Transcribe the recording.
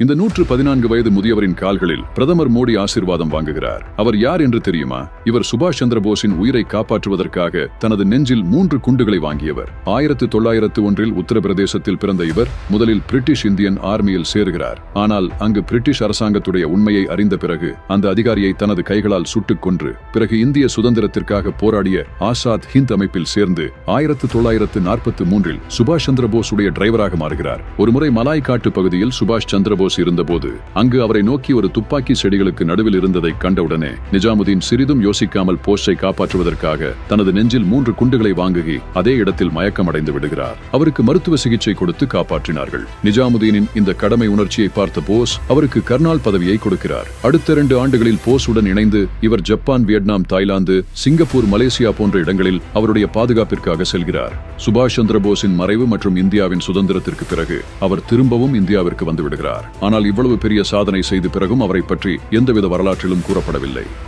இந்த 114 வயது முதியவரின் கால்களில் பிரதமர் மோடி ஆசீர்வாதம் வாங்குகிறார். அவர் யார் என்று தெரியுமா? இவர் சுபாஷ் சந்திர போஸின் உயிரை காப்பாற்றுவதற்காக தனது நெஞ்சில் 3 குண்டுகளை வாங்கியவர். 1901 உத்தரப்பிரதேசத்தில் பிறந்த இவர் முதலில் பிரிட்டிஷ் இந்தியன் ஆர்மியில் சேருகிறார். ஆனால் அங்கு பிரிட்டிஷ் அரசாங்கத்துடைய உண்மையை அறிந்த பிறகு அந்த அதிகாரியை தனது கைகளால் சுட்டுக் கொன்று பிறகு இந்திய சுதந்திரத்திற்காக போராடிய ஆசாத் ஹிந்த் அமைப்பில் சேர்ந்து 1943 சுபாஷ் சந்திர போஸ் உடைய டிரைவராக மாறுகிறார். ஒருமுறை மலாய் காட்டு பகுதியில் சுபாஷ் சந்திர போஸ் இருந்தபோது அங்கு அவரை நோக்கி ஒரு துப்பாக்கி செடிகளுக்கு நடுவில் இருந்ததை கண்டவுடனே நிஜாமுதீன் சிறிதும் யோசிக்காமல் போஸ்டை காப்பாற்றுவதற்காக தனது நெஞ்சில் 3 குண்டுகளை வாங்கி அதே இடத்தில் மயக்கமடைந்து விடுகிறார். அவருக்கு மருத்துவ சிகிச்சை கொடுத்து காப்பாற்றினார்கள். நிஜாமுதீனின் இந்த கடமை உணர்ச்சியை பார்த்த போஸ் அவருக்கு கர்னல் பதவியை கொடுக்கிறார். அடுத்த 2 ஆண்டுகளில் போஸ் உடன் இணைந்து இவர் Japan, Vietnam, Thailand, Singapore, Malaysia போன்ற இடங்களில் அவருடைய பாதுகாப்பிற்காக செல்கிறார். சுபாஷ் சந்திர போஸின் மறைவு மற்றும் இந்தியாவின் சுதந்திரத்திற்கு பிறகு அவர் திரும்பவும் இந்தியாவிற்கு வந்து விடுகிறார். ஆனால் இவ்வளவு பெரிய சாதனை செய்த பிறகும் அவரை பற்றி எந்தவித வரலாற்றிலும் கூறப்படவில்லை.